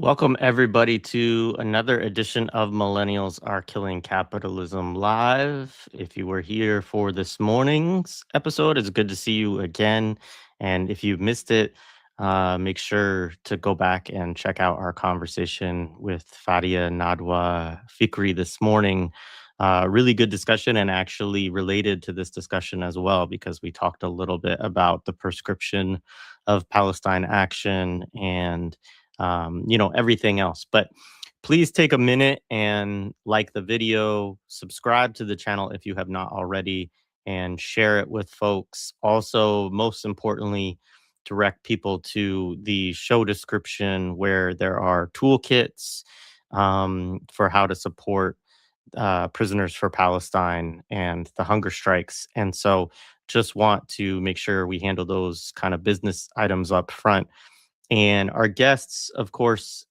Welcome, everybody, to another edition of Millennials Are Killing Capitalism Live. If you were here for this morning's episode, it's good to see you again. And if you missed it, make sure to go back and check out our conversation with Fadia Nadwa Fikri this morning. Really good discussion, and actually related to this discussion as well, because we talked a little bit about the prescription of Palestine action and everything else. But please take a minute and like the video, subscribe to the channel if you have not already, and share it with folks. Also, most importantly, direct people to the show description where there are toolkits for how to support prisoners for Palestine and the hunger strikes. And so just want to make sure we handle those kind of business items up front. And our guests, of course,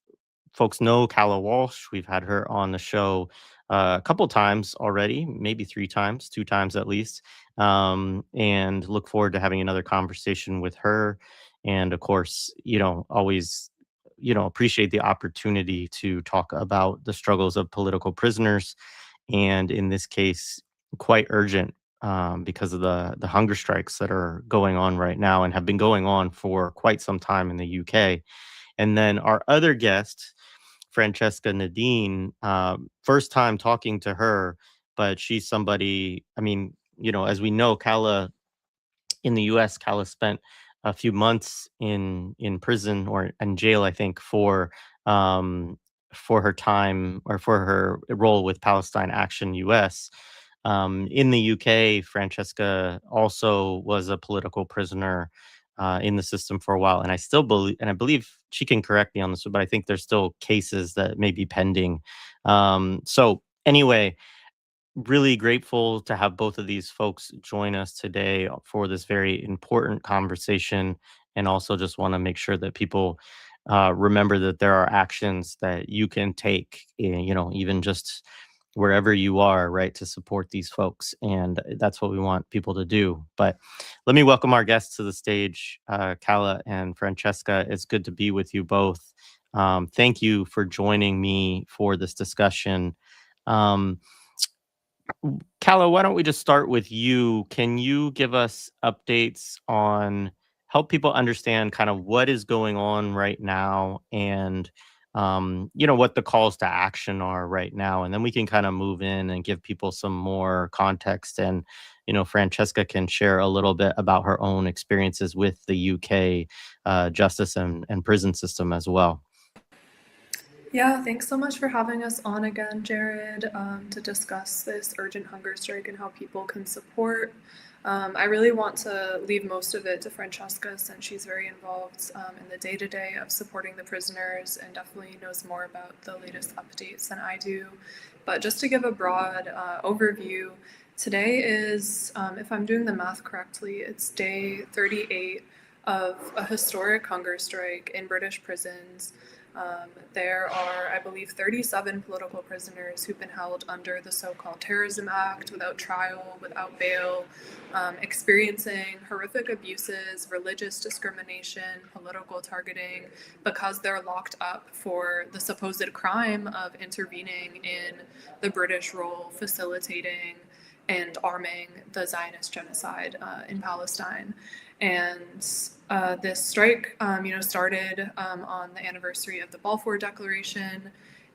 folks know Calla Walsh. We've had her on the show a couple times already, maybe three times, two times at least. And look forward to having another conversation with her. And of course, always, appreciate the opportunity to talk about the struggles of political prisoners. And in this case, quite urgent because of the hunger strikes that are going on right now and have been going on for quite some time in the UK. And then our other guest, Francesca Nadin, first time talking to her, but she's somebody, as we know, Calla in the US, Calla spent a few months in prison or in jail, I think, for her time or for her role with Palestine Action US. In the UK, Francesca also was a political prisoner in the system for a while, and I believe she can correct me on this, but I think there's still cases that may be pending. So anyway, really grateful to have both of these folks join us today for this very important conversation, and also just want to make sure that people remember that there are actions that you can take, even just wherever you are, right, to support these folks. And that's what we want people to do. But let me welcome our guests to the stage, Calla and Francesca. It's good to be with you both. Thank you for joining me for this discussion. Um, Calla, why don't we just start with you? Can you give us updates on, help people understand kind of what is going on right now, and what the calls to action are right now, and then we can kind of move in and give people some more context. And Francesca can share a little bit about her own experiences with the UK justice and prison system as well. Yeah, thanks so much for having us on again, Jared, to discuss this urgent hunger strike and how people can support. I really want to leave most of it to Francesca, since she's very involved in the day-to-day of supporting the prisoners and definitely knows more about the latest updates than I do. But just to give a broad overview, today is, if I'm doing the math correctly, it's day 38 of a historic hunger strike in British prisons. There are, I believe, 37 political prisoners who've been held under the so-called Terrorism Act without trial, without bail, experiencing horrific abuses, religious discrimination, political targeting, because they're locked up for the supposed crime of intervening in the British role facilitating and arming the Zionist genocide in Palestine. And this strike, started on the anniversary of the Balfour Declaration,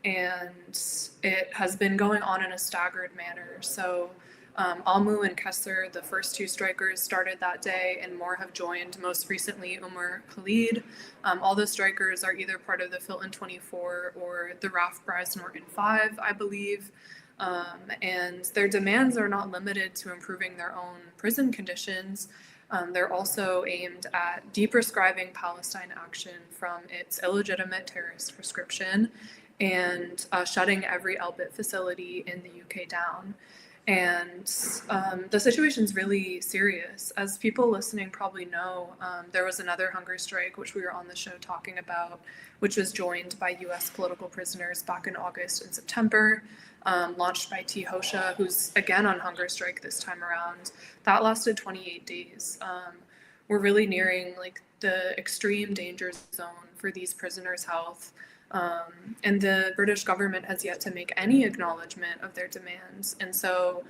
and it has been going on in a staggered manner. So Almu and Kesser, the first two strikers, started that day, and more have joined, most recently Umar Khalid. All the strikers are either part of the Filton 24 or the Raf Bryce Norton 5, I believe. And their demands are not limited to improving their own prison conditions. They're also aimed at de-proscribing Palestine action from its illegitimate terrorist prescription and shutting every Elbit facility in the UK down. And the situation's really serious. As people listening probably know, there was another hunger strike, which we were on the show talking about, which was joined by US political prisoners back in August and September, launched by T. Hosha, who's again on hunger strike this time around. That lasted 28 days. We're really nearing like the extreme danger zone for these prisoners' health. And the British government has yet to make any acknowledgement of their demands. And so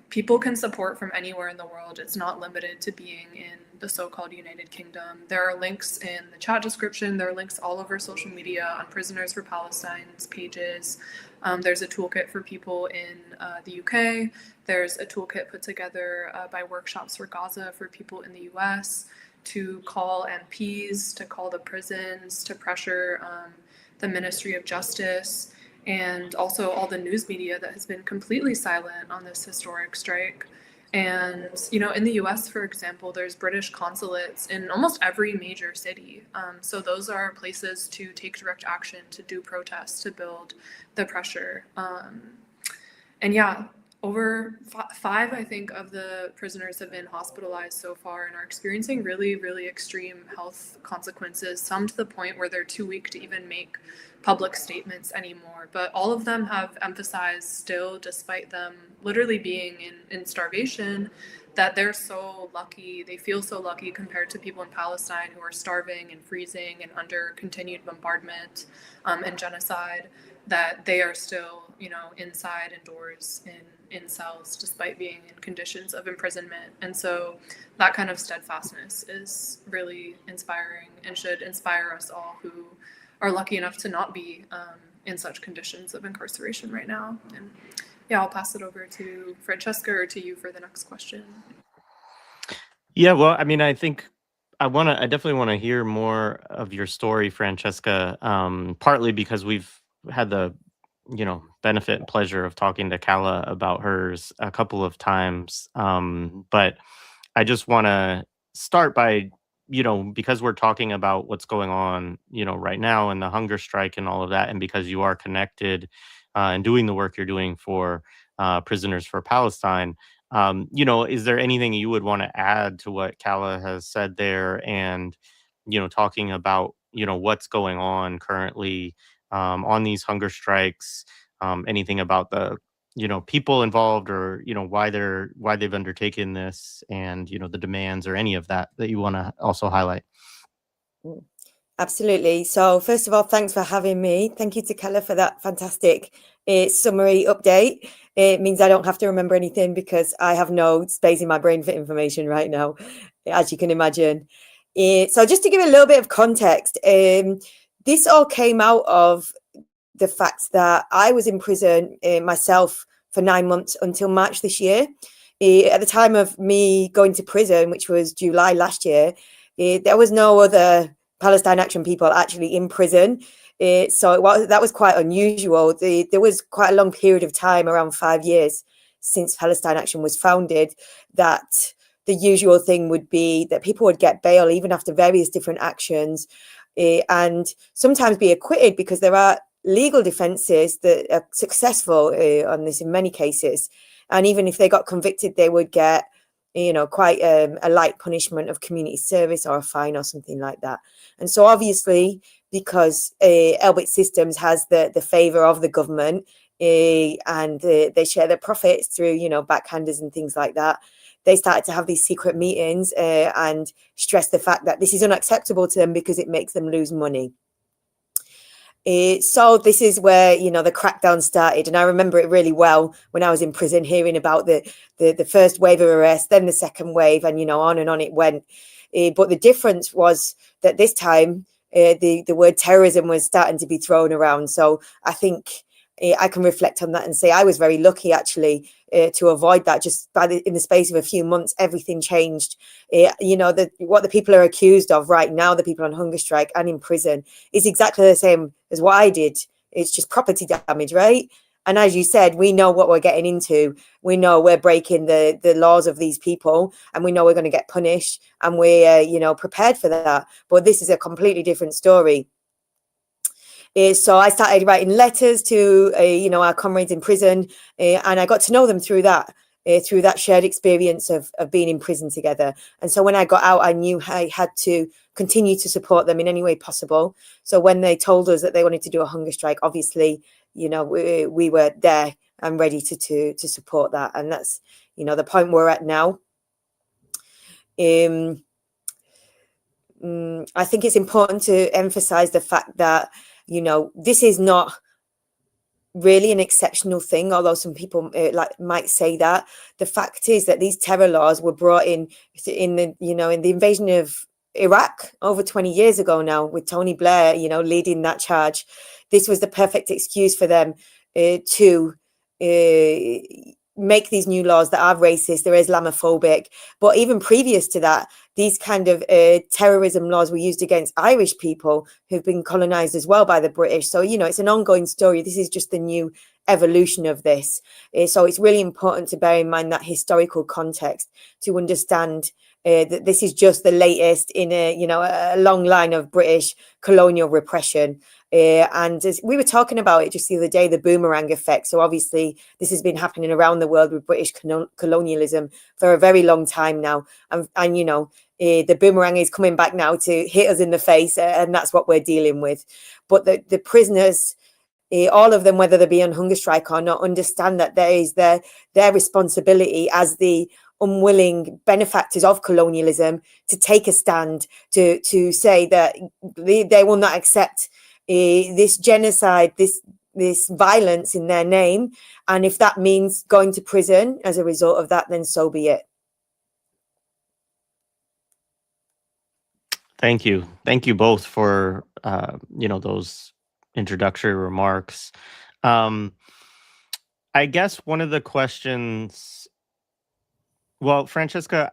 people can support from anywhere in the world. It's not limited to being in the so-called United Kingdom. There are links in the chat description. There are links all over social media on Prisoners for Palestine's pages. There's a toolkit for people in the UK. There's a toolkit put together by Workshops for Gaza for people in the US to call MPs, to call the prisons, to pressure the Ministry of Justice, and also all the news media that has been completely silent on this historic strike. And, you know, in the US, for example, there's British consulates in almost every major city. So those are places to take direct action, to do protests, to build the pressure. And yeah, over five, I think, of the prisoners have been hospitalized so far and are experiencing really, really extreme health consequences, some to the point where they're too weak to even make public statements anymore. But all of them have emphasized still, despite them literally being in starvation, that they're so lucky, they feel so lucky compared to people in Palestine who are starving and freezing and under continued bombardment and genocide, that they are still, you know, inside indoors in cells despite being in conditions of imprisonment. And so that kind of steadfastness is really inspiring and should inspire us all who are lucky enough to not be in such conditions of incarceration right now. And yeah, I'll pass it over to Francesca or to you for the next question. Yeah, well, I mean, I think I definitely want to hear more of your story, Francesca. Partly because we've had the, benefit and pleasure of talking to Calla about hers a couple of times. But I just want to start by, because we're talking about what's going on, right now and the hunger strike and all of that, and because you are connected and doing the work you're doing for Prisoners for Palestine. Is there anything you would want to add to what Calla has said there and, talking about, what's going on currently on these hunger strikes, anything about the, people involved or, why they've undertaken this and, the demands or any of that you want to also highlight? Absolutely. So first of all, thanks for having me. Thank you to Calla for that fantastic summary update. It means I don't have to remember anything because I have no space in my brain for information right now, as you can imagine. So just to give a little bit of context, this all came out of the fact that I was in prison myself for 9 months until March this year. At the time of me going to prison, which was July last year, there was no other Palestine Action people actually in prison. So that was quite unusual. There was quite a long period of time, around 5 years since Palestine Action was founded, that the usual thing would be that people would get bail even after various different actions and sometimes be acquitted because there are legal defenses that are successful on this in many cases. And even if they got convicted, they would get quite a light punishment of community service or a fine or something like that. And so obviously, because Elbit Systems has the favor of the government and they share their profits through, backhanders and things like that, they started to have these secret meetings and stress the fact that this is unacceptable to them because it makes them lose money. So this is where, the crackdown started. And I remember it really well when I was in prison, hearing about the first wave of arrests, then the second wave, and, on and on it went. But the difference was that this time the word terrorism was starting to be thrown around. So I think I can reflect on that and say I was very lucky, actually, to avoid that. Just in the space of a few months, everything changed. What the people are accused of right now, the people on hunger strike and in prison, is exactly the same as what I did. It's just property damage, right? And as you said, we know what we're getting into. We know we're breaking the laws of these people, and we know we're going to get punished, and we're prepared for that. But this is a completely different story. So I started writing letters to, our comrades in prison, and I got to know them through that shared experience of being in prison together. And so when I got out, I knew I had to continue to support them in any way possible. So when they told us that they wanted to do a hunger strike, obviously, we were there and ready to support that. And that's, the point we're at now. I think it's important to emphasize the fact that This is not really an exceptional thing, although some people might say that. The fact is that these terror laws were brought in the invasion of Iraq over 20 years ago now, with Tony Blair leading that charge. This was the perfect excuse for them to make these new laws that are racist, they're Islamophobic. But even previous to that, these kind of terrorism laws were used against Irish people who've been colonized as well by the British. So, it's an ongoing story. This is just the new evolution of this. So it's really important to bear in mind that historical context to understand that this is just the latest in a long line of British colonial repression. And as we were talking about it just the other day, the boomerang effect. So obviously this has been happening around the world with British colonialism for a very long time now. And the boomerang is coming back now to hit us in the face, and that's what we're dealing with. But the prisoners, all of them, whether they be on hunger strike or not, understand that there is their responsibility as the unwilling benefactors of colonialism to take a stand, to say that they will not accept this genocide, this violence in their name. And if that means going to prison as a result of that, then so be it. Thank you. Thank you both for, those introductory remarks. I guess one of the questions, well, Francesca,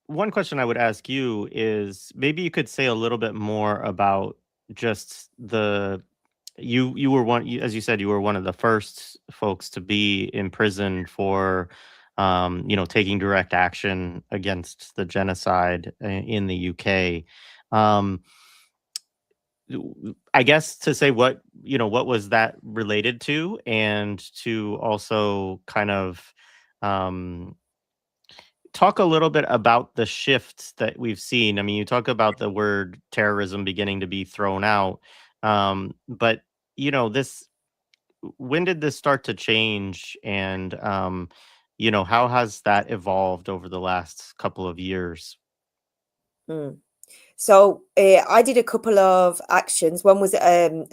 one question I would ask you is maybe you could say a little bit more about just you were as you said, you were one of the first folks to be imprisoned for, taking direct action against the genocide in the UK. I guess to say what was that related to, and to also kind of talk a little bit about the shifts that we've seen. I mean, you talk about the word terrorism beginning to be thrown out, but this, when did this start to change, and how has that evolved over the last couple of years? So I did a couple of actions. One was a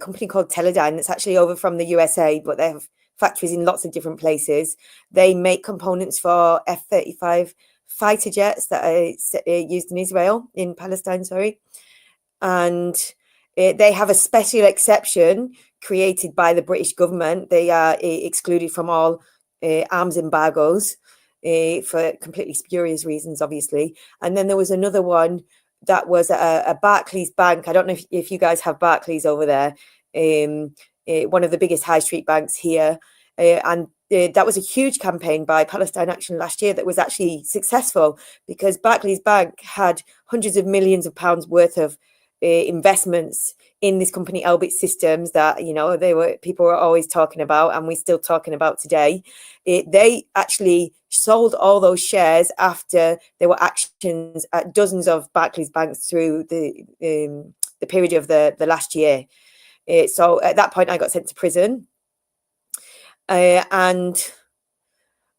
company called Teledyne that's actually over from the USA, but they have factories in lots of different places. They make components for F-35 fighter jets that are used in Israel, in Palestine, sorry. And they have a special exception created by the British government. They are excluded from all arms embargoes for completely spurious reasons, obviously. And then there was another one that was a Barclays bank. I don't know if you guys have Barclays over there, one of the biggest high street banks here. And that was a huge campaign by Palestine Action last year that was actually successful, because Barclays Bank had hundreds of millions of pounds worth of investments in this company Elbit Systems that people were always talking about, and we're still talking about today. They actually sold all those shares after there were actions at dozens of Barclays banks through the period of the last year. So at that point, I got sent to prison, and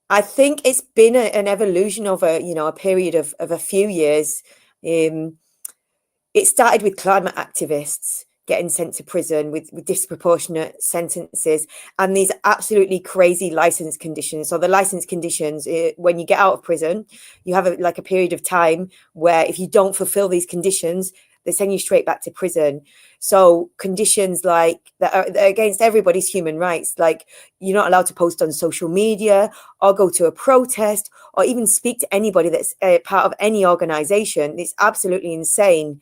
I think it's been an evolution of a period of a few years. It started with climate activists getting sent to prison with disproportionate sentences and these absolutely crazy license conditions. So the license conditions, when you get out of prison, you have a period of time where if you don't fulfill these conditions, they send you straight back to prison. So conditions like that are against everybody's human rights, like you're not allowed to post on social media or go to a protest or even speak to anybody that's part of any organization. It's absolutely insane.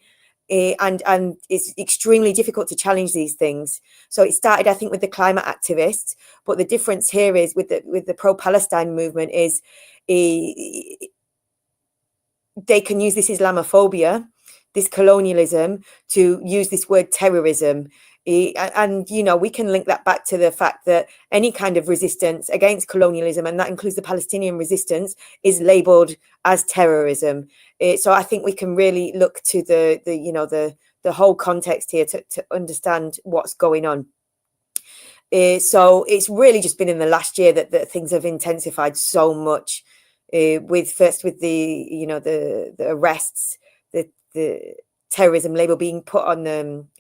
And it's extremely difficult to challenge these things. So it started, I think, with the climate activists, but the difference here is with the pro-Palestine movement is they can use this Islamophobia, this colonialism, to use this word terrorism. And we can link that back to the fact that any kind of resistance against colonialism, and that includes the Palestinian resistance, is labeled as terrorism. So I think we can really look to the whole context here to understand what's going on. So it's really just been in the last year that things have intensified so much. With the arrests, the terrorism label being put on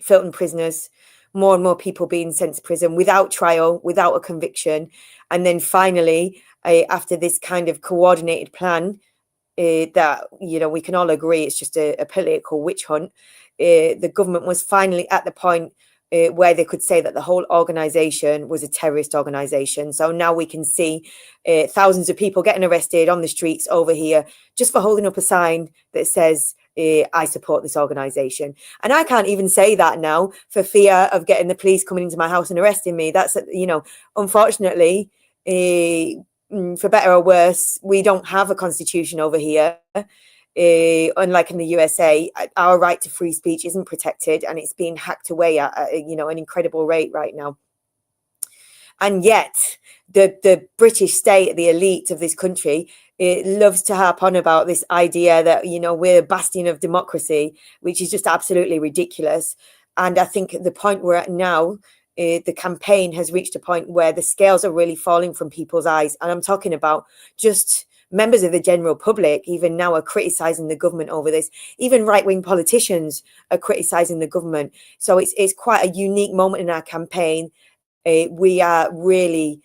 Filton prisoners. more and more people being sent to prison without trial, without a conviction. And then finally, after this kind of coordinated plan, that, you know, we can all agree it's just a political witch hunt, the government was finally at the point where they could say that the whole organization was a terrorist organization. So now we can see thousands of people getting arrested on the streets over here just for holding up a sign that says, I support this organization. And I can't even say that now for fear of getting the police coming into my house and arresting me. That's, you know, unfortunately, for better or worse, we don't have a constitution over here. Unlike in the USA, our right to free speech isn't protected, and it's being hacked away at you know, an incredible rate right now. And yet, the British state, the elite of this country, it loves to harp on about this idea that, you know, we're a bastion of democracy, which is just absolutely ridiculous. And I think at the point we're at now, the campaign has reached a point where the scales are really falling from people's eyes. And I'm talking about just members of the general public even now are criticizing the government over this. Even right-wing politicians are criticizing the government. So it's quite a unique moment in our campaign. We are really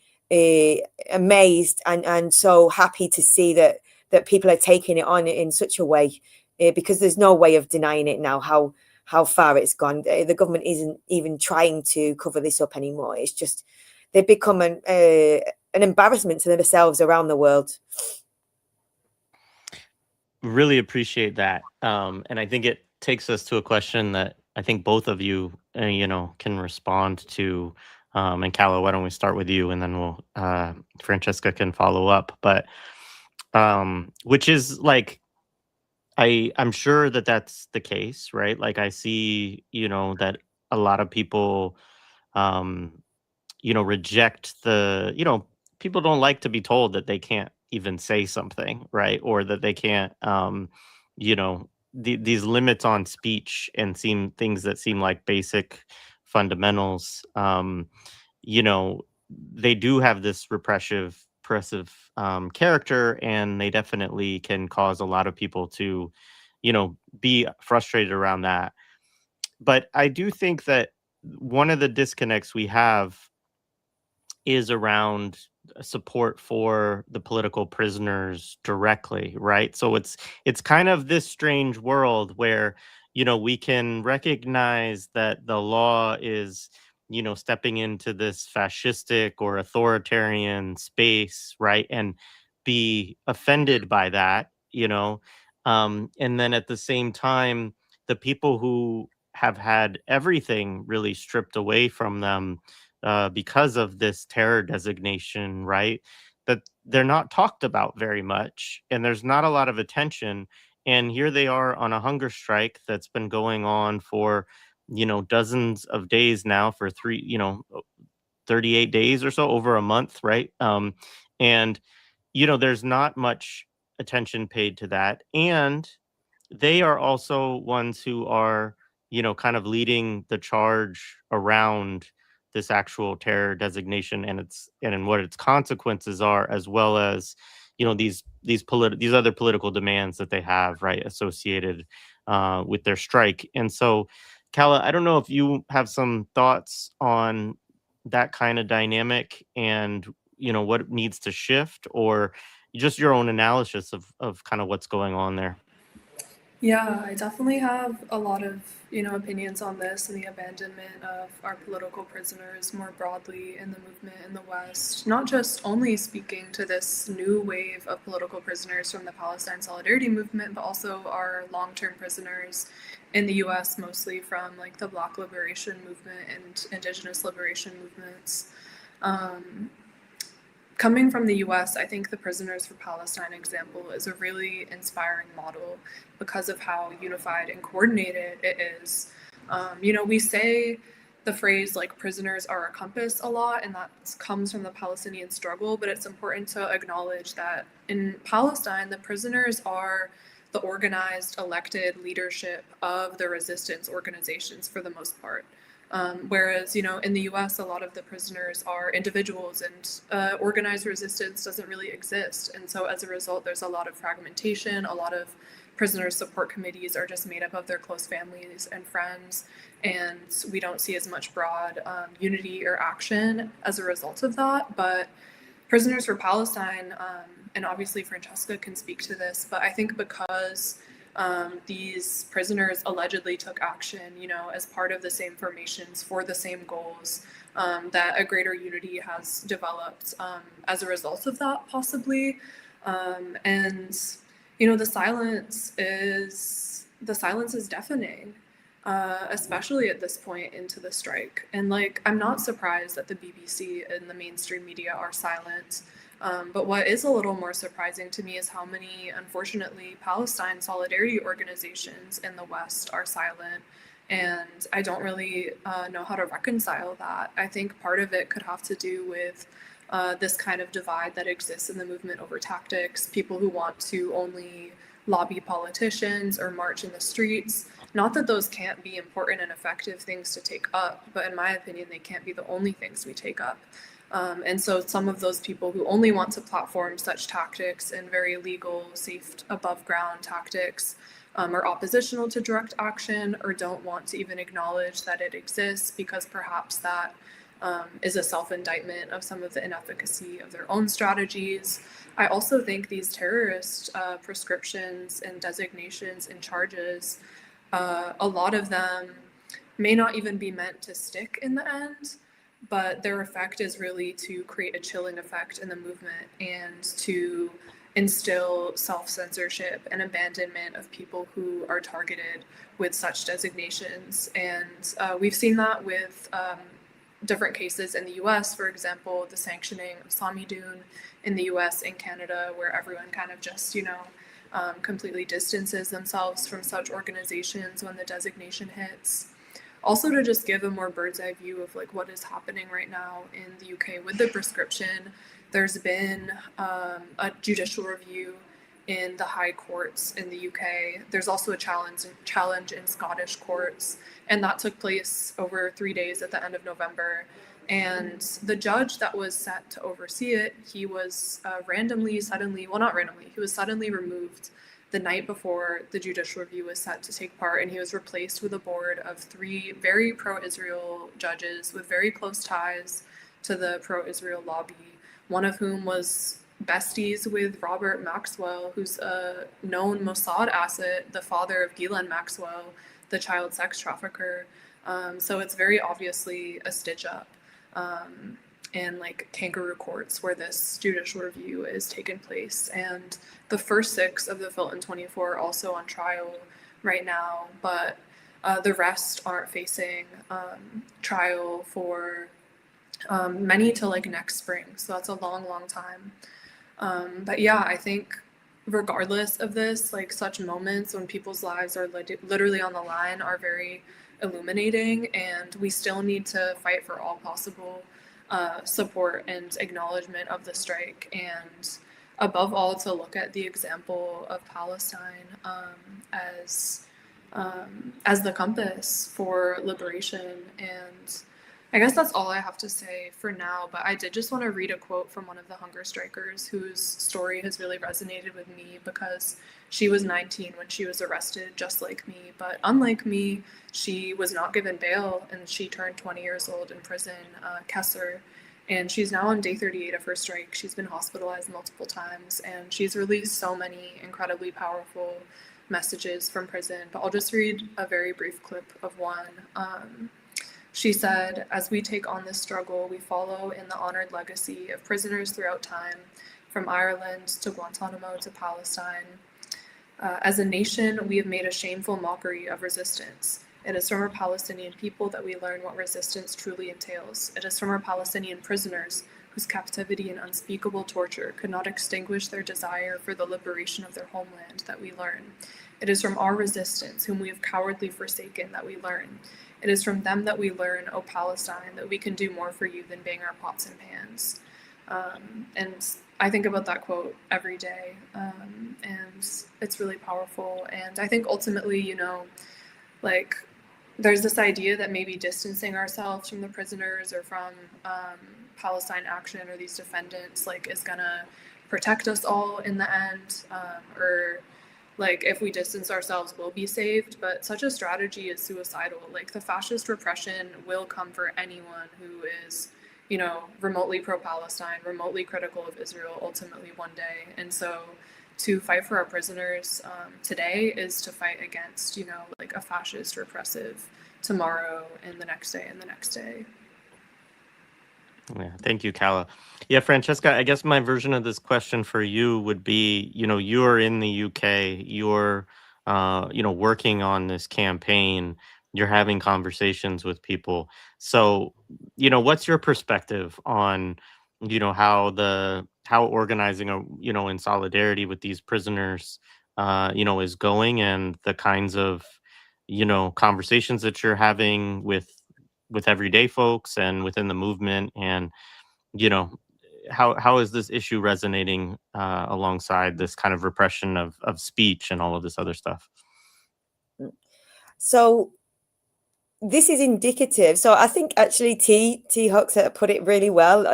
amazed and so happy to see that people are taking it on in such a way, because there's no way of denying it now how far it's gone. The government isn't even trying to cover this up anymore. It's just they've become an embarrassment to themselves around the world. Really appreciate that. And I think it takes us to a question that I think both of you, you know, can respond to. And Calla, why don't we start with you, and then we'll Francesca can follow up. But which is like, I'm sure that that's the case, right? Like I see, you know, that a lot of people, um, you know, reject the, you know, people don't like to be told that they can't even say something, right? Or that they can't, you know, these limits on speech and seem things that seem like basic fundamentals, you know, they do have this oppressive character, and they definitely can cause a lot of people to, you know, be frustrated around that. But I do think that one of the disconnects we have is around support for the political prisoners directly, right? So it's kind of this strange world where, you know, we can recognize that the law is, you know, stepping into this fascistic or authoritarian space, right? And be offended by that, you know. And then at the same time, the people who have had everything really stripped away from them because of this terror designation, right? That they're not talked about very much, and there's not a lot of attention. And here they are on a hunger strike that's been going on for, you know, dozens of days now, for 38 days or so, over a month, right? And you know, there's not much attention paid to that, and they are also ones who are, you know, kind of leading the charge around this actual terror designation and what its consequences are, as well as, you know, these other political demands that they have, right, associated with their strike. And so, Calla, I don't know if you have some thoughts on that kind of dynamic, and, you know, what needs to shift, or just your own analysis of kind of what's going on there. Yeah, I definitely have a lot of, opinions on this and the abandonment of our political prisoners more broadly in the movement in the West. Not just only speaking to this new wave of political prisoners from the Palestine Solidarity Movement, but also our long-term prisoners in the US, mostly from like the Black Liberation Movement and Indigenous liberation movements. Coming from the US, I think the Prisoners for Palestine example is a really inspiring model because of how unified and coordinated it is. We say the phrase like prisoners are a compass a lot, and that comes from the Palestinian struggle, but it's important to acknowledge that in Palestine, the prisoners are the organized, elected leadership of the resistance organizations for the most part. Whereas, in the US, a lot of the prisoners are individuals, and organized resistance doesn't really exist. And so as a result, there's a lot of fragmentation, a lot of prisoners support committees are just made up of their close families and friends, and we don't see as much broad unity or action as a result of that. But Prisoners for Palestine, and obviously Francesca can speak to this, but I think because these prisoners allegedly took action, as part of the same formations for the same goals, that a greater unity has developed as a result of that, possibly. And the silence is deafening, especially at this point into the strike. And I'm not surprised that the BBC and the mainstream media are silent. But what is a little more surprising to me is how many, unfortunately, Palestine solidarity organizations in the West are silent. And I don't really know how to reconcile that. I think part of it could have to do with this kind of divide that exists in the movement over tactics, people who want to only lobby politicians or march in the streets. Not that those can't be important and effective things to take up, but in my opinion, they can't be the only things we take up. And so some of those people who only want to platform such tactics and very legal, safe, above ground tactics are oppositional to direct action or don't want to even acknowledge that it exists because perhaps that is a self-indictment of some of the inefficacy of their own strategies. I also think these terrorist prescriptions and designations and charges, a lot of them may not even be meant to stick in the end, but their effect is really to create a chilling effect in the movement and to instill self-censorship and abandonment of people who are targeted with such designations. And we've seen that with different cases in the US, for example, the sanctioning of Samidun in the US and Canada, where everyone kind of just, completely distances themselves from such organizations when the designation hits. Also, to just give a more bird's eye view of what is happening right now in the UK with the prescription, there's been a judicial review in the high courts in the UK. There's also a challenge in Scottish courts, and that took place over 3 days at the end of November. And the judge that was set to oversee it, he was he was suddenly removed the night before the judicial review was set to take part, and he was replaced with a board of 3 very pro-Israel judges with very close ties to the pro-Israel lobby, one of whom was besties with Robert Maxwell, who's a known Mossad asset, the father of Ghislaine Maxwell, the child sex trafficker. So it's very obviously a stitch up. And kangaroo courts where this judicial review is taking place. And the first 6 of the Fulton 24 are also on trial right now, but the rest aren't facing trial for many till next spring. So that's a long, long time. But yeah, I think regardless of this, such moments when people's lives are literally on the line are very illuminating, and we still need to fight for all possible support and acknowledgement of the strike, and above all to look at the example of Palestine as the compass for liberation. And I guess that's all I have to say for now, but I did just want to read a quote from one of the hunger strikers whose story has really resonated with me, because she was 19 when she was arrested, just like me, but unlike me, she was not given bail, and she turned 20 years old in prison, Kessler, and she's now on day 38 of her strike. She's been hospitalized multiple times, and she's released so many incredibly powerful messages from prison, but I'll just read a very brief clip of one. She said, "As we take on this struggle, we follow in the honored legacy of prisoners throughout time, from Ireland to Guantanamo to Palestine. As a nation, we have made a shameful mockery of resistance. It is from our Palestinian people that we learn what resistance truly entails. It is from our Palestinian prisoners, whose captivity and unspeakable torture could not extinguish their desire for the liberation of their homeland, that we learn. It is from our resistance, whom we have cowardly forsaken, that we learn. It is from them that we learn, O Palestine, that we can do more for you than bang our pots and pans." And I think about that quote every day, and it's really powerful. And I think ultimately, there's this idea that maybe distancing ourselves from the prisoners or from Palestine action or these defendants is gonna protect us all in the end, or like if we distance ourselves, we'll be saved. But such a strategy is suicidal. Like the fascist repression will come for anyone who is, you know, remotely pro-Palestine, remotely critical of Israel, ultimately one day. And so to fight for our prisoners today is to fight against, you know, like a fascist repressive tomorrow and the next day and the next day. Yeah, thank you, Calla. Yeah, Francesca, I guess my version of this question for you would be, you know, you're in the UK, you're, you know, working on this campaign, you're having conversations with people. So, you know, what's your perspective on, you know, how organizing, you know, in solidarity with these prisoners, you know, is going, and the kinds of, you know, conversations that you're having with everyday folks and within the movement, and you know, how is this issue resonating alongside this kind of repression of speech and all of this other stuff? So this is indicative. So I think actually T Huxer put it really well,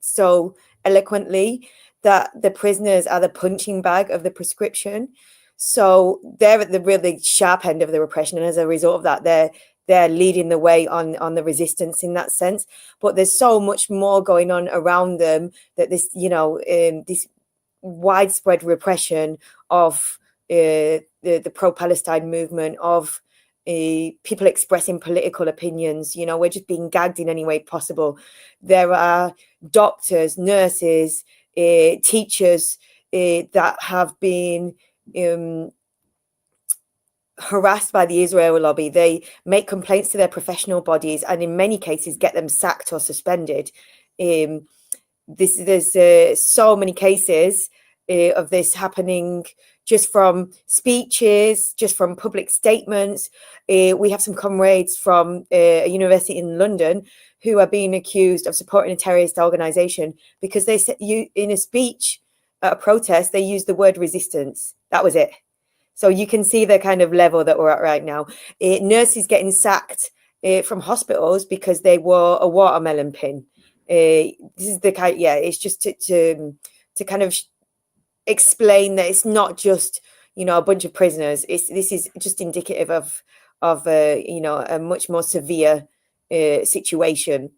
so eloquently, that the prisoners are the punching bag of the prescription. So they're at the really sharp end of the repression, and as a result of that, they're leading the way on the resistance in that sense. But there's so much more going on around them, that this, you know, this widespread repression of the pro-Palestine movement, of people expressing political opinions. You know, we're just being gagged in any way possible. There are doctors, nurses, teachers that have been harassed by the Israel lobby. They make complaints to their professional bodies, and in many cases get them sacked or suspended. There's so many cases of this happening, just from speeches, just from public statements. We have some comrades from a university in London who are being accused of supporting a terrorist organization because they said, you in a speech at a protest, they used the word resistance. That was it. So you can see the kind of level that we're at right now. Nurses getting sacked from hospitals because they wore a watermelon pin. This is the kind, yeah, it's just to kind of explain that it's not just, you know, a bunch of prisoners. This is just indicative of you know, a much more severe situation.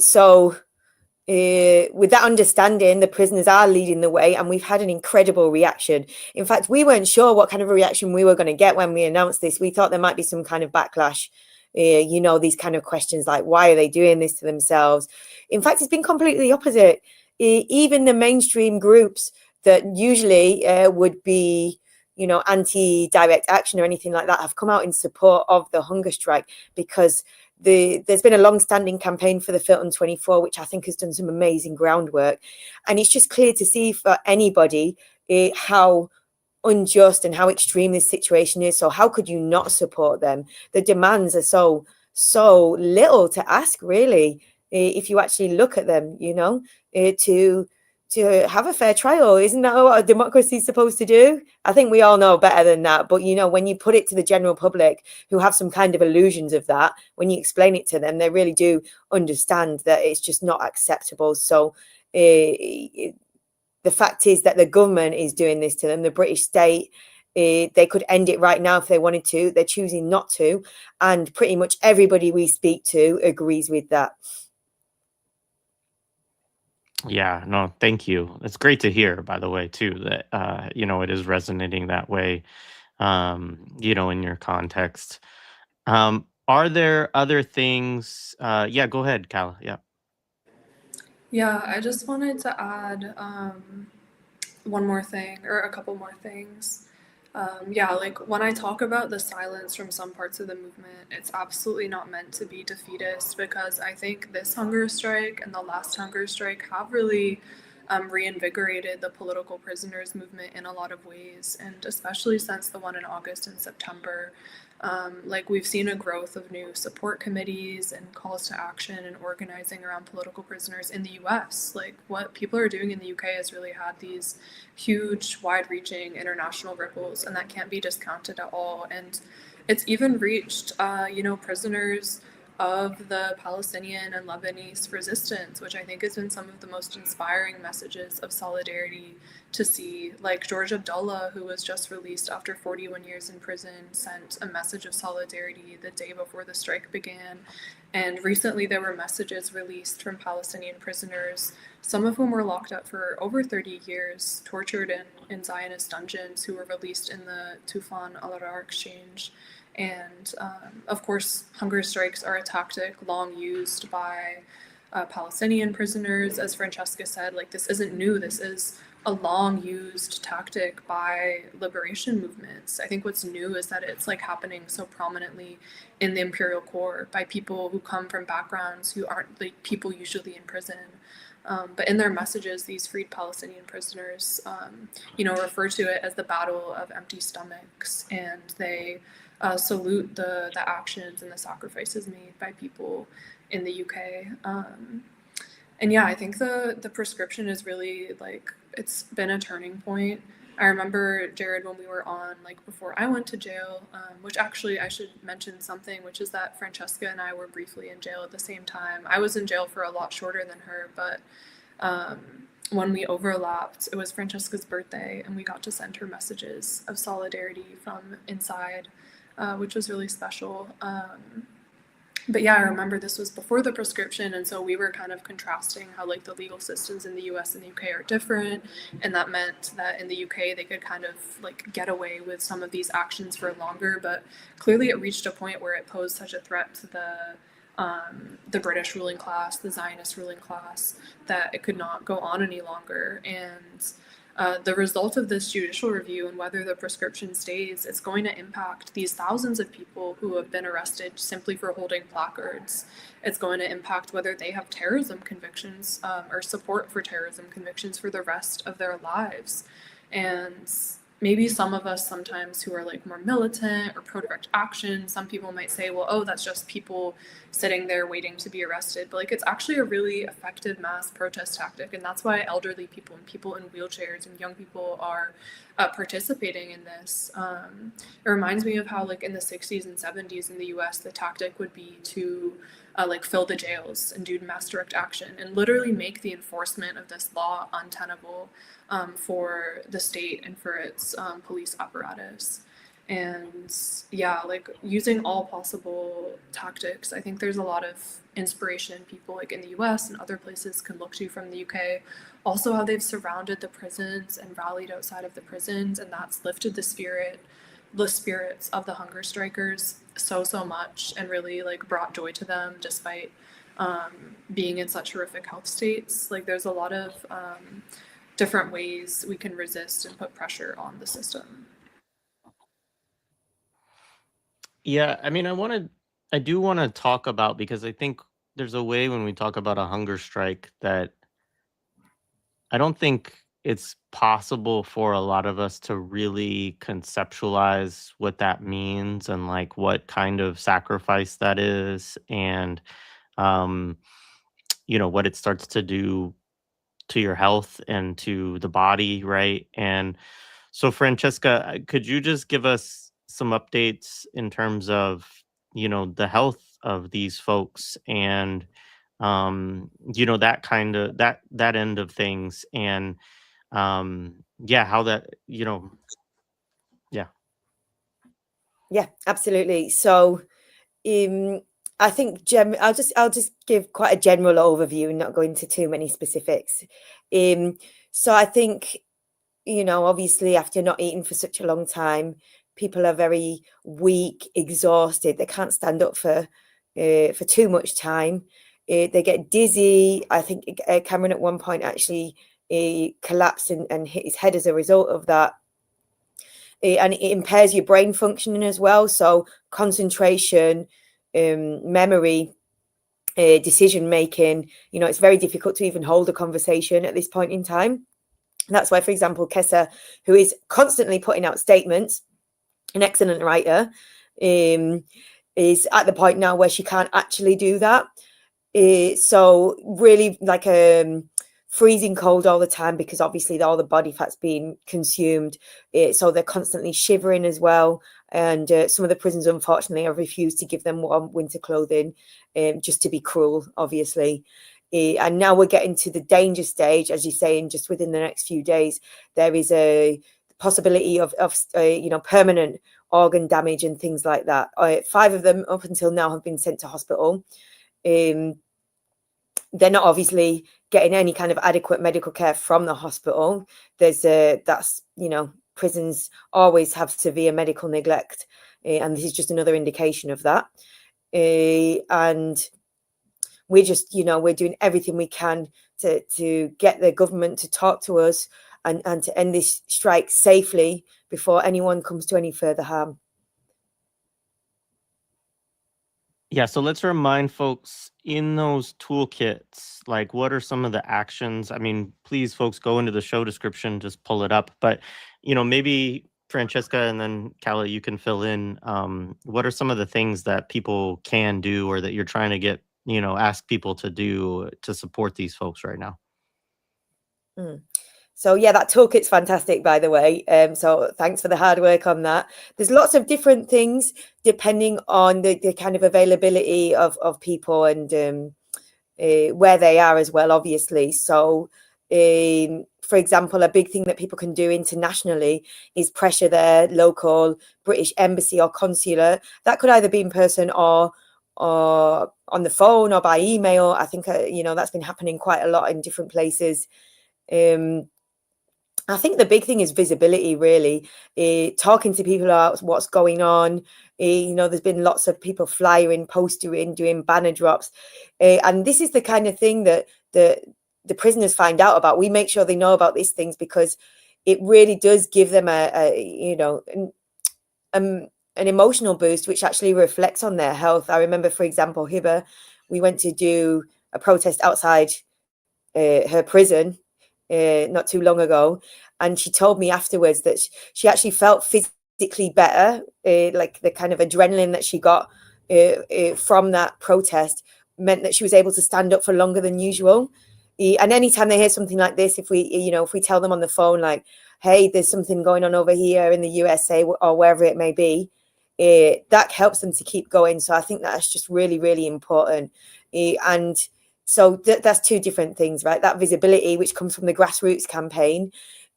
So with that understanding, the prisoners are leading the way, and we've had an incredible reaction. In fact, we weren't sure what kind of a reaction we were going to get when we announced this. We thought there might be some kind of backlash. You know, these kind of questions like, why are they doing this to themselves? In fact, it's been completely opposite. Even the mainstream groups that usually would be, you know, anti-direct action or anything like that, have come out in support of the hunger strike, because there's been a long-standing campaign for the Filton 24, which I think has done some amazing groundwork, and it's just clear to see for anybody how unjust and how extreme this situation is. So how could you not support them? The demands are so little to ask, really, if you actually look at them. You know, to have a fair trial, isn't that what a democracy is supposed to do? I think we all know better than that. But, you know, when you put it to the general public who have some kind of illusions of that, when you explain it to them, they really do understand that it's just not acceptable. So the fact is that the government is doing this to them, the British state. They could end it right now if they wanted to. They're choosing not to. And pretty much everybody we speak to agrees with that. Yeah, no, thank you. It's great to hear, by the way, too, that you know, it is resonating that way, you know, in your context. Are there other things? Yeah, go ahead, Calla. Yeah. Yeah, I just wanted to add one more thing, or a couple more things. Yeah, like when I talk about the silence from some parts of the movement, it's absolutely not meant to be defeatist, because I think this hunger strike and the last hunger strike have really reinvigorated the political prisoners movement in a lot of ways, and especially since the one in August and September. Like we've seen a growth of new support committees and calls to action and organizing around political prisoners in the US. Like what people are doing in the UK has really had these huge, wide-reaching international ripples, and that can't be discounted at all. And it's even reached, you know, prisoners of the Palestinian and Lebanese resistance, which I think has been some of the most inspiring messages of solidarity to see. Like George Abdullah, who was just released after 41 years in prison, sent a message of solidarity the day before the strike began. And recently there were messages released from Palestinian prisoners, some of whom were locked up for over 30 years, tortured in Zionist dungeons, who were released in the Tufan al-Arar exchange. And of course, hunger strikes are a tactic long used by Palestinian prisoners. As Francesca said, like, this isn't new. This is a long used tactic by liberation movements. I think what's new is that it's like happening so prominently in the imperial core by people who come from backgrounds who aren't like people usually in prison. But in their messages, these freed Palestinian prisoners, refer to it as the battle of empty stomachs, and they salute the actions and the sacrifices made by people in the UK. And yeah, I think the prescription is really, like, it's been a turning point. I remember, Jared, when we were on, like, before I went to jail, which actually I should mention something, which is that Francesca and I were briefly in jail at the same time. I was in jail for a lot shorter than her, but when we overlapped, it was Francesca's birthday, and we got to send her messages of solidarity from inside, which was really special. But yeah, I remember this was before the prescription, and so we were kind of contrasting how, like, the legal systems in the US and the UK are different, and that meant that in the UK they could kind of, like, get away with some of these actions for longer, but clearly it reached a point where it posed such a threat to the British ruling class, the Zionist ruling class, that it could not go on any longer. And the result of this judicial review and whether the prescription stays is going to impact these thousands of people who have been arrested simply for holding placards. It's going to impact whether they have terrorism convictions or support for terrorism convictions for the rest of their lives. And maybe some of us sometimes who are, like, more militant or pro-direct action, some people might say, well, oh, that's just people sitting there waiting to be arrested. But, like, it's actually a really effective mass protest tactic. And that's why elderly people and people in wheelchairs and young people are participating in this. It reminds me of how, like, in the 60s and 70s in the US, the tactic would be to fill the jails and do mass direct action and literally make the enforcement of this law untenable for the state and for its police apparatus. And yeah, like, using all possible tactics. I think there's a lot of inspiration people, like, in the US and other places can look to from the UK. Also how they've surrounded the prisons and rallied outside of the prisons, and that's lifted the spirits of the hunger strikers so much, and really, like, brought joy to them despite being in such horrific health states. Like, there's a lot of different ways we can resist and put pressure on the system. Yeah, I mean, I do want to talk about, because I think there's a way when we talk about a hunger strike that I don't think it's possible for a lot of us to really conceptualize what that means and, like, what kind of sacrifice that is, and um what it starts to do to your health and to the body, right? And so, Francesca, could you just give us some updates in terms of, the health of these folks, and that kind of that end of things, and yeah, how that, yeah. Yeah, absolutely. So I think I'll just give quite a general overview and not go into too many specifics. So I think, obviously after not eating for such a long time, people are very weak, exhausted. They can't stand up for too much time. They get dizzy. I think Cameron at one point actually collapsed and hit his head as a result of that. And it impairs your brain functioning as well. So concentration, memory, decision making, it's very difficult to even hold a conversation at this point in time. That's why, for example, Kessa, who is constantly putting out statements, an excellent writer, is at the point now where she can't actually do that. So really, like, freezing cold all the time because obviously all the body fat's being consumed. So they're constantly shivering as well. And some of the prisons, unfortunately, have refused to give them warm winter clothing, just to be cruel, obviously. And now we're getting to the danger stage, as you say, and just within the next few days, there is a possibility of permanent organ damage and things like that. 5 of them up until now have been sent to hospital. They're not obviously getting any kind of adequate medical care from the hospital. Prisons always have severe medical neglect, and this is just another indication of that. And we're just, we're doing everything we can to get the government to talk to us and to end this strike safely before anyone comes to any further harm. Yeah, so let's remind folks in those toolkits, like what are some of the actions? I mean, please, folks, go into the show description, just pull it up. But, maybe Francesca and then Calla, you can fill in. What are some of the things that people can do or that you're trying to get, ask people to do to support these folks right now? So yeah, that toolkit's fantastic, by the way. So thanks for the hard work on that. There's lots of different things depending on the kind of availability of people and where they are as well, obviously. So, for example, a big thing that people can do internationally is pressure their local British embassy or consular. That could either be in person or on the phone or by email. I think that's been happening quite a lot in different places. I think the big thing is visibility, really. Talking to people about what's going on. There's been lots of people flyering, postering, doing banner drops. And this is the kind of thing that the prisoners find out about. We make sure they know about these things because it really does give them an emotional boost, which actually reflects on their health. I remember, for example, Hiba, we went to do a protest outside her prison not too long ago, and she told me afterwards that she actually felt physically better, like the kind of adrenaline that she got from that protest meant that she was able to stand up for longer than usual. And anytime they hear something like this, if we tell them on the phone, like, hey, there's something going on over here in the USA or wherever it may be, that helps them to keep going. So I think that's just really, really important. And so that's 2 different things, right? That visibility, which comes from the grassroots campaign,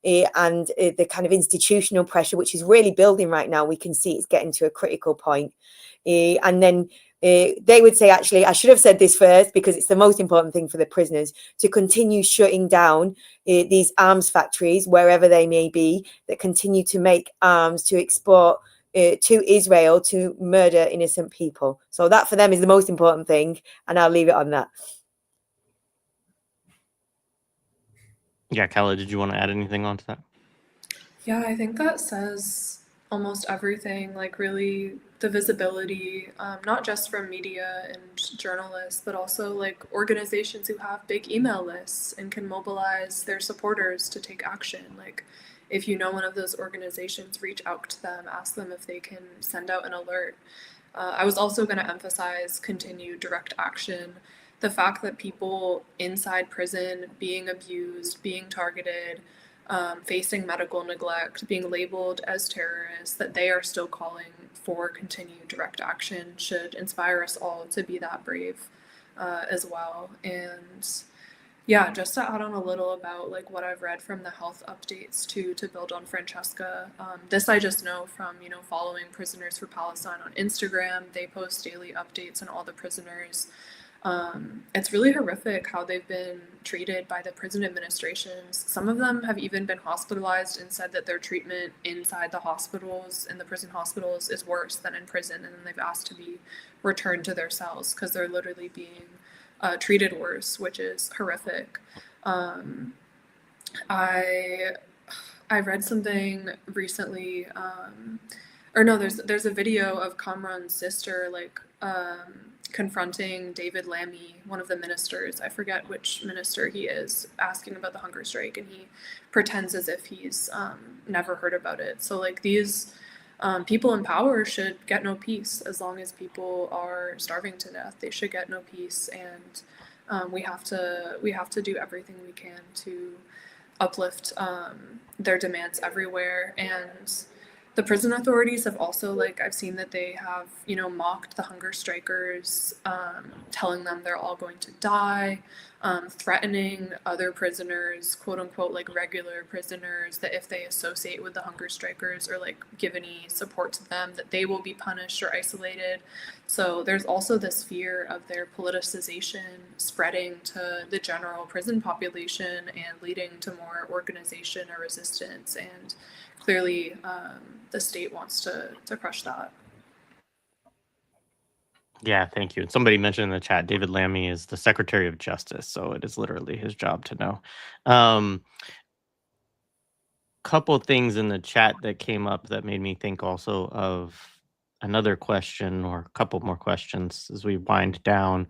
and the kind of institutional pressure, which is really building right now. We can see it's getting to a critical point. And then they would say, actually, I should have said this first because it's the most important thing for the prisoners, to continue shutting down these arms factories, wherever they may be, that continue to make arms to export to Israel to murder innocent people. So that for them is the most important thing. And I'll leave it on that. Yeah, Calla, did you want to add anything onto that? Yeah, I think that says almost everything, like really the visibility, not just from media and journalists, but also like organizations who have big email lists and can mobilize their supporters to take action. Like if you know one of those organizations, reach out to them, ask them if they can send out an alert. I was also going to emphasize continued direct action. The fact that people inside prison being abused, being targeted, facing medical neglect, being labeled as terrorists, that they are still calling for continued direct action should inspire us all to be that brave as well. And yeah, just to add on a little about like what I've read from the health updates too, to build on Francesca. This I just know from, following Prisoners for Palestine on Instagram. They post daily updates on all the prisoners. It's really horrific how they've been treated by the prison administrations. Some of them have even been hospitalized and said that their treatment inside the hospitals, in the prison hospitals, is worse than in prison, and then they've asked to be returned to their cells because they're literally being treated worse, which is horrific. I read something recently, there's a video of Kamran's sister confronting David Lammy, one of the ministers. I forget which minister he is, asking about the hunger strike, and he pretends as if he's never heard about it. So like these people in power should get no peace as long as people are starving to death. They should get no peace, and We have to do everything we can to uplift their demands everywhere. And the prison authorities have also, like, I've seen that they have, mocked the hunger strikers, telling them they're all going to die, threatening other prisoners, quote unquote, like regular prisoners, that if they associate with the hunger strikers or like give any support to them, that they will be punished or isolated. So there's also this fear of their politicization spreading to the general prison population and leading to more organization or resistance. And clearly, the state wants to crush that. Yeah, thank you. And somebody mentioned in the chat, David Lammy is the Secretary of Justice, so it is literally his job to know. Couple things in the chat that came up that made me think also of another question, or a couple more questions as we wind down.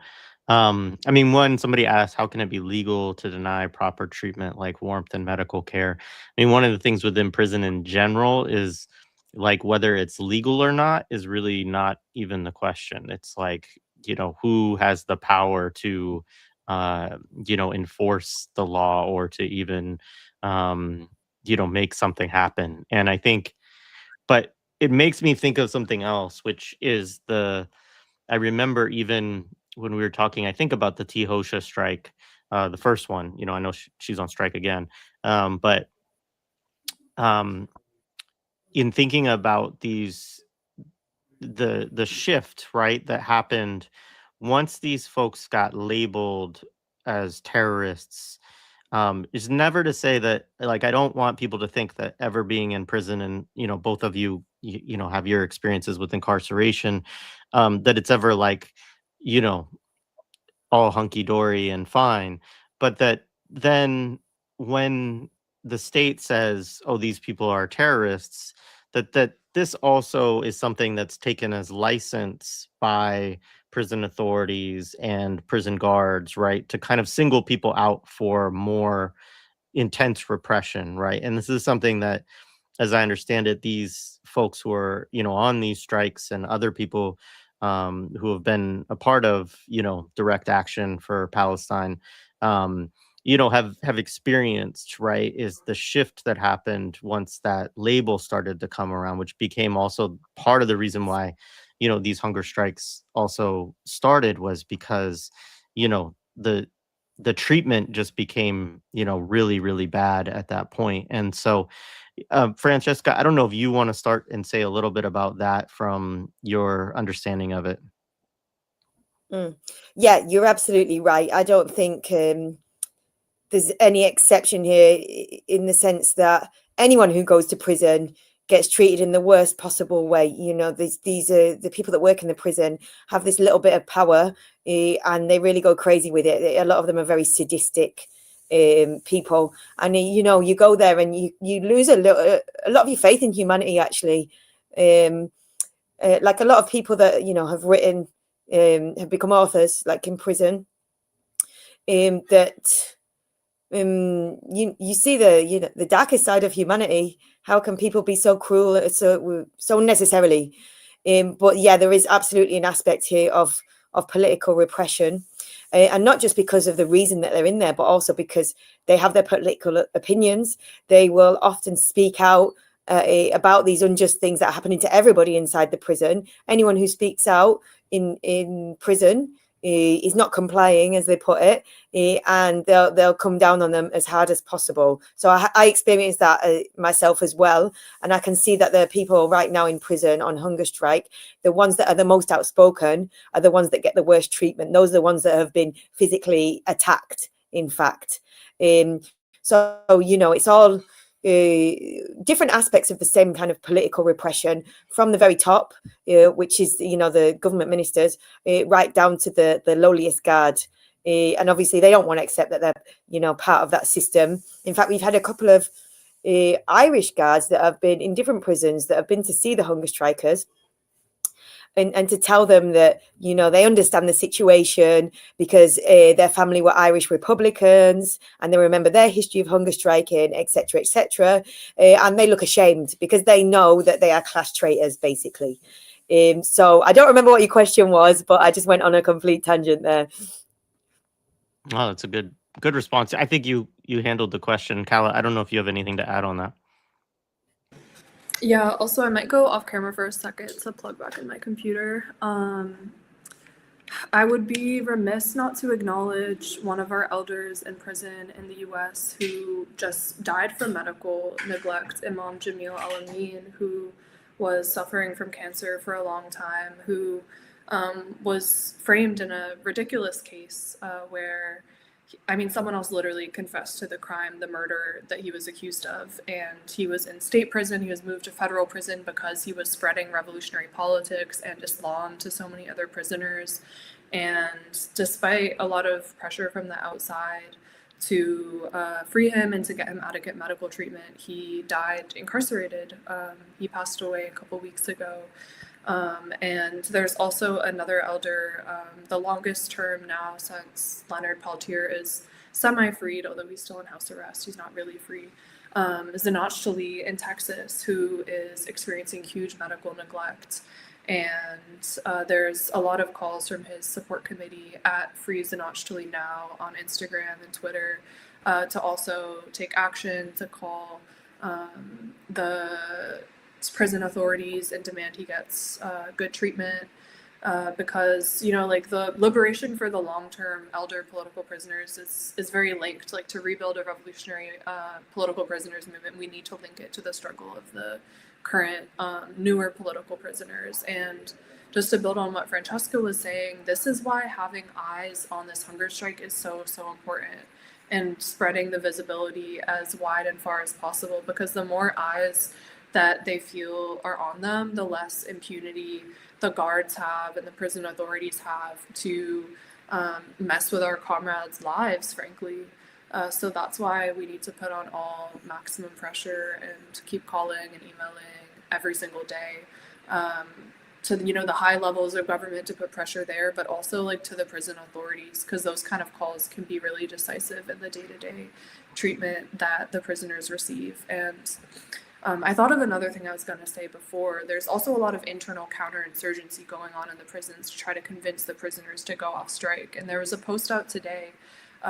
I mean, one, somebody asked, how can it be legal to deny proper treatment like warmth and medical care? I mean, one of the things within prison in general is like whether it's legal or not is really not even the question. It's like, who has the power to, enforce the law or to even, make something happen. And I think, but it makes me think of something else, which is I remember even when we were talking, I think about the T. Hosha strike, the first one, I know she's on strike again. But um, in thinking about the shift, right, that happened once these folks got labeled as terrorists, is never to say that, like, I don't want people to think that ever being in prison, and both of you have your experiences with incarceration, that it's ever like, you know all hunky dory and fine, but that then when the state says, "Oh, these people are terrorists," that this also is something that's taken as license by prison authorities and prison guards, right, to kind of single people out for more intense repression, right? And this is something that, as I understand it, these folks who are, on these strikes and other people who have been a part of, direct action for Palestine, have experienced, right, is the shift that happened once that label started to come around, which became also part of the reason why, these hunger strikes also started, was because, the treatment just became, really, really bad at that point. And so, Francesca, I don't know if you want to start and say a little bit about that from your understanding of it. Yeah, you're absolutely right. I don't think there's any exception here, in the sense that anyone who goes to prison gets treated in the worst possible way. These are the people that work in the prison, have this little bit of power, and they really go crazy with it. A lot of them are very sadistic people, and you go there and you lose a lot of your faith in humanity, actually. Like a lot of people that have written, have become authors, like in prison, that you see the darkest side of humanity. How can people be so cruel, so necessarily? But yeah, there is absolutely an aspect here of political repression, and not just because of the reason that they're in there, but also because they have their political opinions. They will often speak out about these unjust things that are happening to everybody inside the prison. Anyone who speaks out in prison is not complying, as they put it, and they'll come down on them as hard as possible. So I experienced that myself as well, and I can see that there are people right now in prison on hunger strike. The ones that are the most outspoken are the ones that get the worst treatment. Those are the ones that have been physically attacked, in fact. So it's all different aspects of the same kind of political repression, from the very top, which is the government ministers, right down to the lowliest guard. And obviously they don't want to accept that they're part of that system. In fact, we've had a couple of Irish guards that have been in different prisons that have been to see the hunger strikers, and to tell them that they understand the situation, because their family were Irish Republicans and they remember their history of hunger striking, etc., etc., and they look ashamed because they know that they are class traitors, basically. So I don't remember what your question was, but I just went on a complete tangent there. Oh, that's a good response. I think you handled the question, Calla. I don't know if you have anything to add on that. Yeah, also I might go off camera for a second to plug back in my computer. I would be remiss not to acknowledge one of our elders in prison in the US who just died from medical neglect, Imam Jamil Al-Amin, who was suffering from cancer for a long time, who was framed in a ridiculous case where someone else literally confessed to the crime, the murder that he was accused of. And he was in state prison. He was moved to federal prison because he was spreading revolutionary politics and Islam to so many other prisoners. And despite a lot of pressure from the outside to free him and to get him adequate medical treatment, he died incarcerated. He passed away a couple weeks ago. And there's also another elder, the longest term now since Leonard Peltier is semi-freed, although he's still in house arrest. He's not really free. Zanachthali in Texas, who is experiencing huge medical neglect. And there's a lot of calls from his support committee at Free Zanachthali Now on Instagram and Twitter to also take action, to call the prison authorities and demand he gets good treatment because the liberation for the long-term elder political prisoners is very linked. Like, to rebuild a revolutionary political prisoners movement, we need to link it to the struggle of the current newer political prisoners. And just to build on what Francesca was saying, this is why having eyes on this hunger strike is so important, and spreading the visibility as wide and far as possible, because the more eyes that they feel are on them, the less impunity the guards have and the prison authorities have to mess with our comrades' lives, frankly. So that's why we need to put on all maximum pressure and keep calling and emailing every single day to the high levels of government to put pressure there, but also to the prison authorities, because those kind of calls can be really decisive in the day-to-day treatment that the prisoners receive. And I thought of another thing I was going to say before. There's also a lot of internal counterinsurgency going on in the prisons to try to convince the prisoners to go off strike. And there was a post out today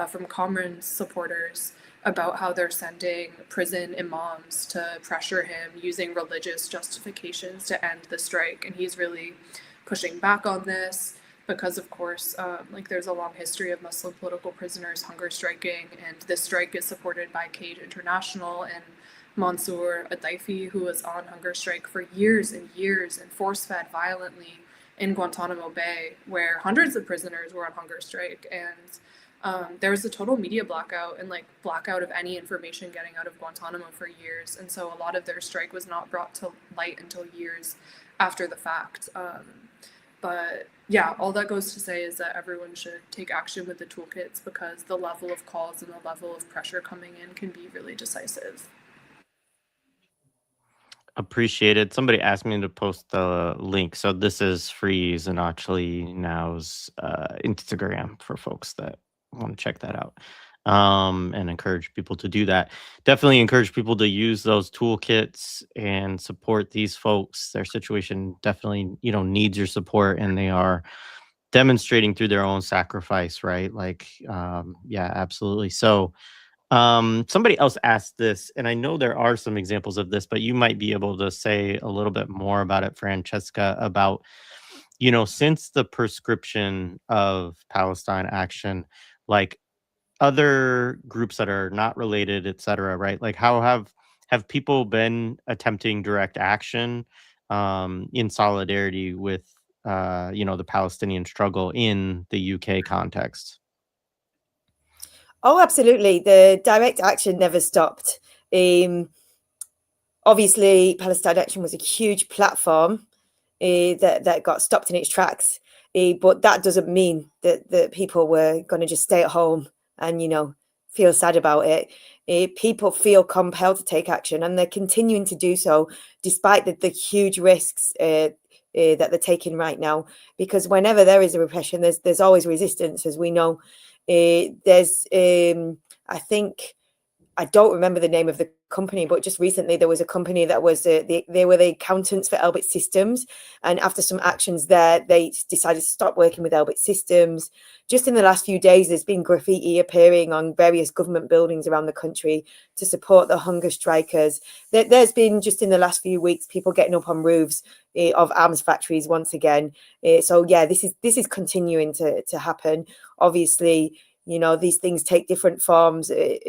from Comran's supporters about how they're sending prison imams to pressure him using religious justifications to end the strike. And he's really pushing back on this because, of course, there's a long history of Muslim political prisoners hunger striking, and this strike is supported by Cage International and Mansour Adaifi, who was on hunger strike for years and years and force-fed violently in Guantanamo Bay, where hundreds of prisoners were on hunger strike. And there was a total media blackout and blackout of any information getting out of Guantanamo for years. And so a lot of their strike was not brought to light until years after the fact. But yeah, all that goes to say is that everyone should take action with the toolkits, because the level of calls and the level of pressure coming in can be really decisive. Appreciated. Somebody asked me to post the link. So this is Free Zanachthali Now's Instagram for folks that want to check that out, and encourage people to do that. Definitely encourage people to use those toolkits and support these folks. Their situation definitely, needs your support, and they are demonstrating through their own sacrifice, right? Yeah, absolutely. So somebody else asked this, and I know there are some examples of this, but you might be able to say a little bit more about it, Francesca, about, since the prescription of Palestine action, other groups that are not related, et cetera, right? How have people been attempting direct action in solidarity with, the Palestinian struggle in the UK context? Oh, absolutely. The direct action never stopped. Obviously, Palestine Action was a huge platform that got stopped in its tracks. But that doesn't mean that people were going to just stay at home and, feel sad about it. People feel compelled to take action, and they're continuing to do so despite the huge risks that they're taking right now. Because whenever there is a repression, there's always resistance, as we know. There's, I think, I don't remember the name of the company, but just recently there was a company that was they were the accountants for Elbit Systems, and after some actions there, they decided to stop working with Elbit Systems. Just in the last few days, there's been graffiti appearing on various government buildings around the country to support the hunger strikers. There's been, just in the last few weeks, people getting up on roofs of arms factories once again. So yeah, this is continuing to happen. Obviously, these things take different forms at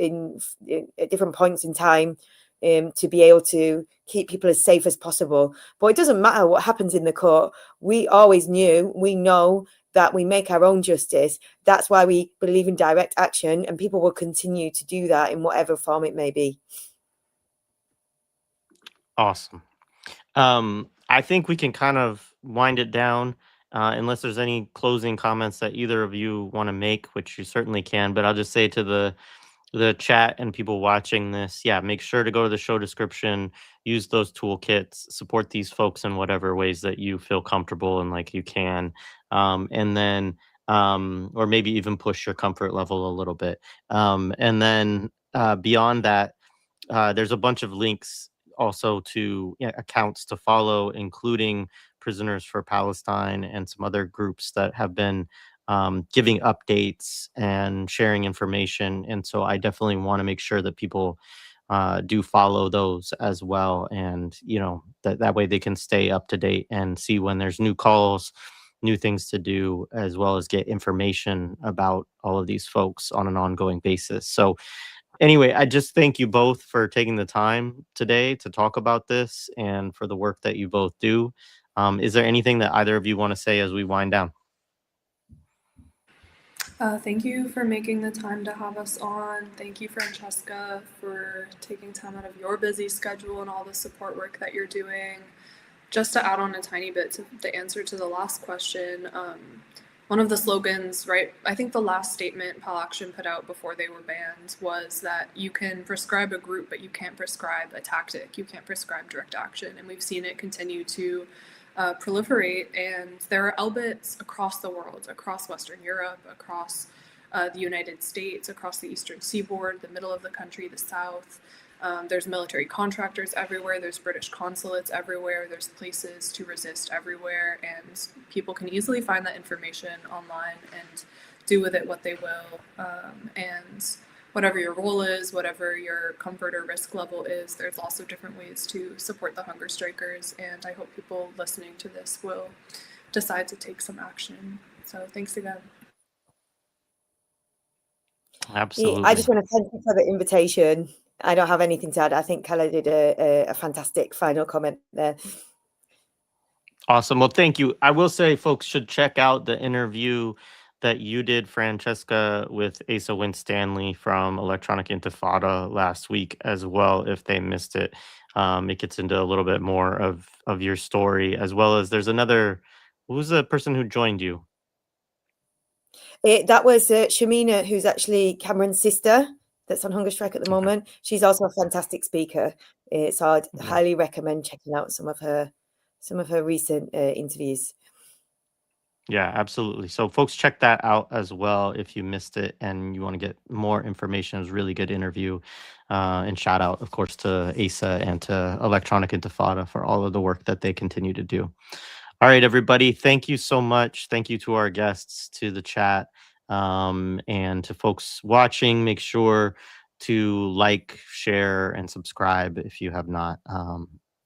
different points in time, to be able to keep people as safe as possible. But it doesn't matter what happens in the court. We know that we make our own justice. That's why we believe in direct action, and people will continue to do that in whatever form it may be. Awesome. I think we can kind of wind it down, unless there's any closing comments that either of you want to make, which you certainly can. But I'll just say to the chat and people watching this, yeah, make sure to go to the show description, use those toolkits, support these folks in whatever ways that you feel comfortable and like you can, and then or maybe even push your comfort level a little bit, and then beyond that, there's a bunch of links also to accounts to follow, including Prisoners for Palestine and some other groups that have been giving updates and sharing information. And so I definitely want to make sure that people do follow those as well. And, that way they can stay up to date and see when there's new calls, new things to do, as well as get information about all of these folks on an ongoing basis. So, anyway, I just thank you both for taking the time today to talk about this and for the work that you both do. Is there anything that either of you want to say as we wind down? Thank you for making the time to have us on. Thank you, Francesca, for taking time out of your busy schedule and all the support work that you're doing. Just to add on a tiny bit to the answer to the last question, one of the slogans, right, I think the last statement Pal Action put out before they were banned was that you can prescribe a group, but you can't prescribe a tactic. You can't prescribe direct action. And we've seen it continue to proliferate. And there are Elbits across the world, across Western Europe, across the United States, across the Eastern Seaboard, the middle of the country, the South. There's military contractors everywhere. There's British consulates everywhere. There's places to resist everywhere. And people can easily find that information online and do with it what they will. And whatever your role is, whatever your comfort or risk level is, there's also different ways to support the hunger strikers. And I hope people listening to this will decide to take some action. So thanks again. Absolutely. I just want to thank you for the invitation. I don't have anything to add. I think Calla did a fantastic final comment there. Awesome. Well, thank you. I will say folks should check out the interview that you did, Francesca, with Asa Winstanley from Electronic Intifada last week as well, if they missed it. It gets into a little bit more of your story, as well as there's another, who's the person who joined you? That was Shamina, who's actually Cameron's sister, that's on hunger strike at the moment. She's also a fantastic speaker. So I'd highly recommend checking out some of her recent interviews. Yeah, absolutely. So folks, check that out as well if you missed it and you want to get more information. It was a really good interview. And shout out, of course, to ASA and to Electronic Intifada for all of the work that they continue to do. All right, everybody. Thank you so much. Thank you to our guests, to the chat, and to folks watching. Make sure to like, share, and subscribe if you have not.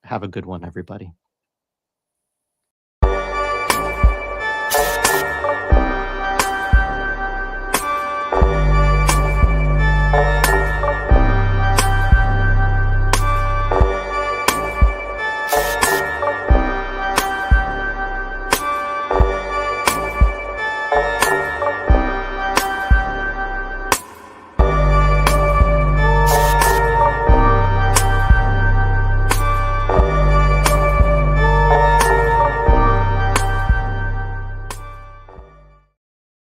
Have a good one, everybody.